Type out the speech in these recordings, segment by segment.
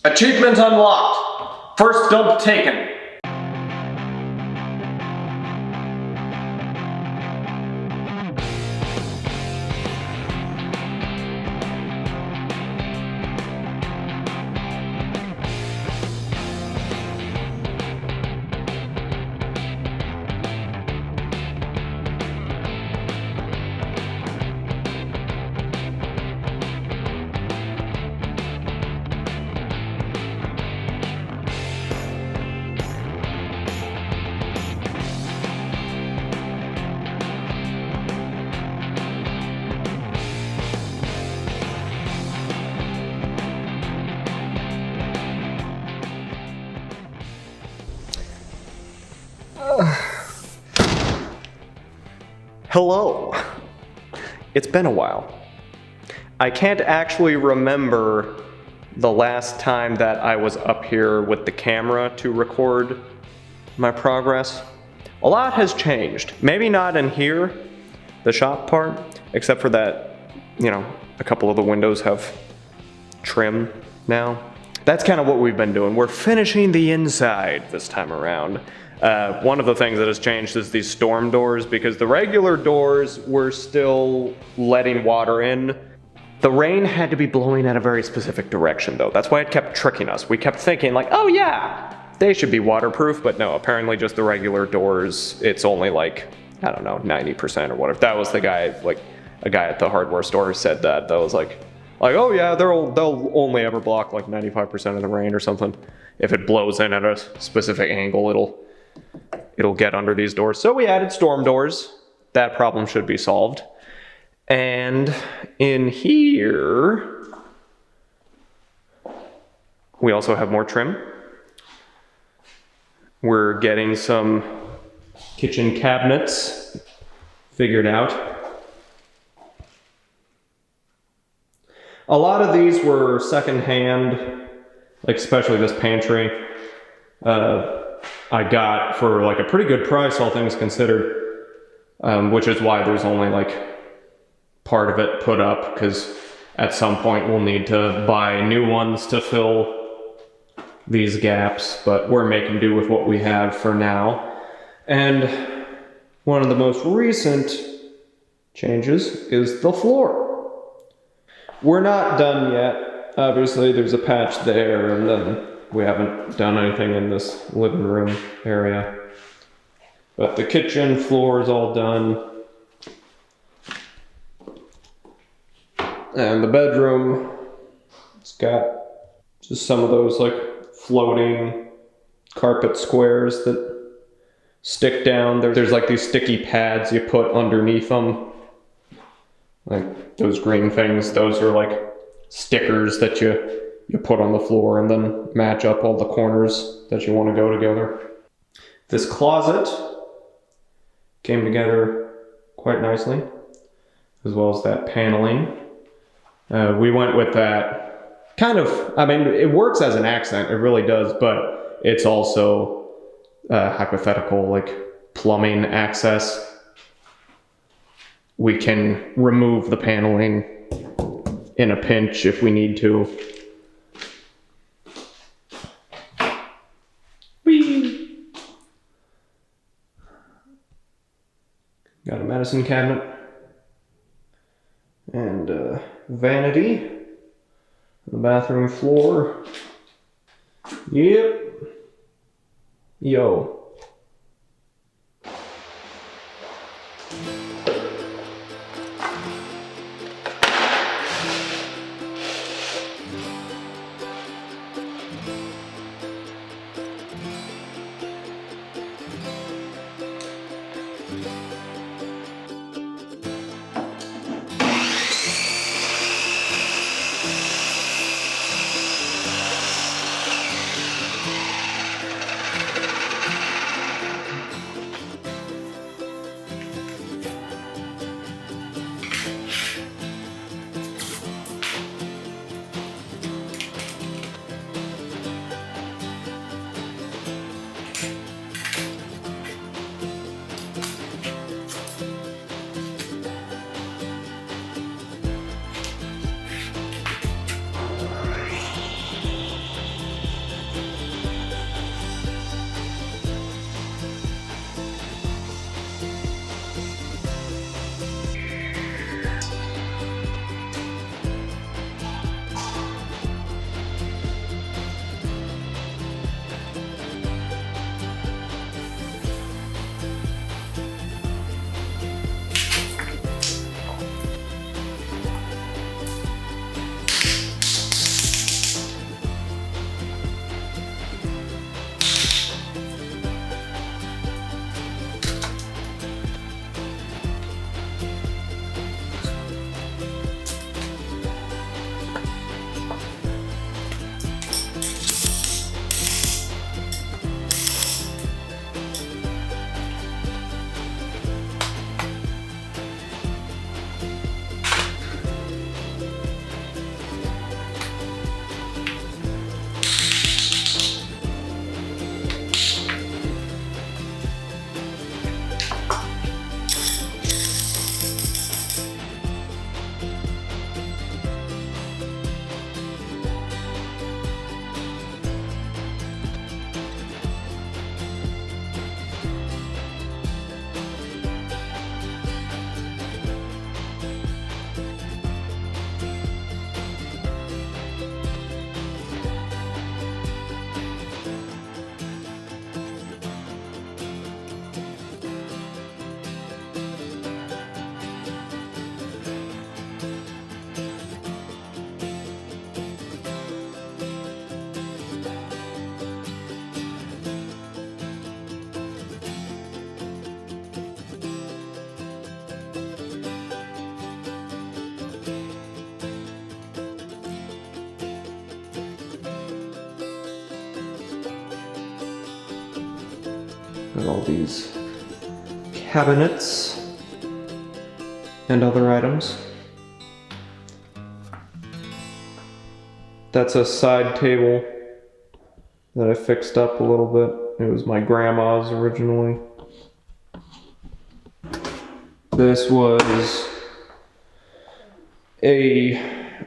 Achievement unlocked. First dump taken. Hello. It's been a while. I can't actually remember the last time that I was up here with the camera to record my progress. A lot has changed. Maybe not in here, the shop part, except for that, a couple of the windows have trim now. That's kind of what we've been doing. We're finishing the inside this time around. One of the things that has changed is these storm doors, because the regular doors were still letting water in. The rain had to be blowing at a very specific direction though. That's why it kept tricking us. We kept thinking like, oh yeah, they should be waterproof, but no, apparently just the regular doors, it's only like, I don't know, 90% or whatever. That was the guy, like a guy at the hardware store said that was like, oh yeah, they'll only ever block like 95% of the rain or something. If it blows in at a specific angle, it'll get under these doors. So we added storm doors. That problem should be solved. And in here, we also have more trim. We're getting some kitchen cabinets figured out. A lot of these were secondhand, like especially this pantry. I got for like a pretty good price, all things considered, which is why there's only like part of it put up, because at some point we'll need to buy new ones to fill these gaps, but we're making do with what we have for now. And one of the most recent changes is the floor. We're not done yet. Obviously there's a patch there, and then we haven't done anything in this living room area. But the kitchen floor is all done. And the bedroom, it's got just some of those like floating carpet squares that stick down. There's like these sticky pads you put underneath them. Like those green things, those are like stickers that you put on the floor and then match up all the corners that you want to go together. This closet came together quite nicely, as well as that paneling. We went with that kind of, I mean, it works as an accent, it really does, but it's also hypothetical, like plumbing access. We can remove the paneling in a pinch if we need to. Whee! Got a medicine cabinet and a vanity on the bathroom floor. Yep. Yo. and all these cabinets and other items. That's a side table that I fixed up a little bit. It was my grandma's originally. This was a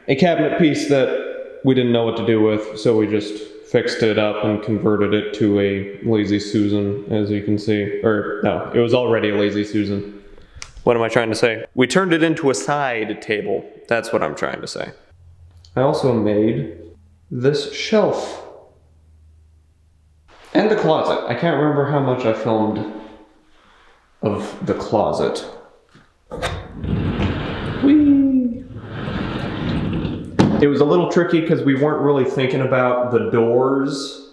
cabinet piece that we didn't know what to do with, so we just fixed it up and converted it to a Lazy Susan, as you can see. Or, no, it was already a Lazy Susan. What am I trying to say? We turned it into a side table. That's what I'm trying to say. I also made this shelf. And the closet. I can't remember how much I filmed of the closet. Whee! It was a little tricky because we weren't really thinking about the doors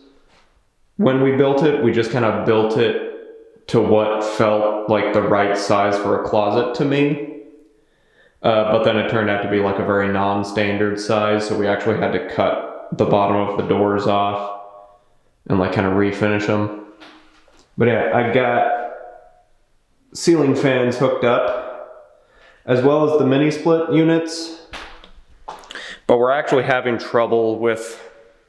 when we built it. We just kind of built it to what felt like the right size for a closet to me. But then it turned out to be like a very non-standard size, so we actually had to cut the bottom of the doors off and like kind of refinish them. But yeah, I got ceiling fans hooked up, as well as the mini split units. But we're actually having trouble with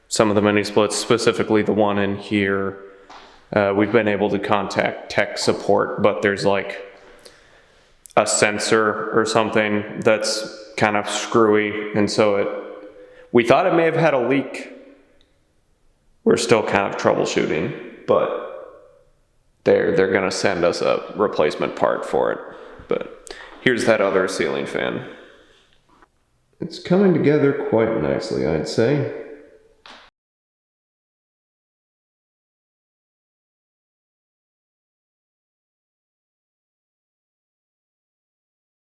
some of the mini splits, specifically the one in here. We've been able to contact tech support, but there's like a sensor or something that's kind of screwy, and so we thought it may have had a leak. We're still kind of troubleshooting, but they're gonna send us a replacement part for it. But here's that other ceiling fan. It's coming together quite nicely, I'd say.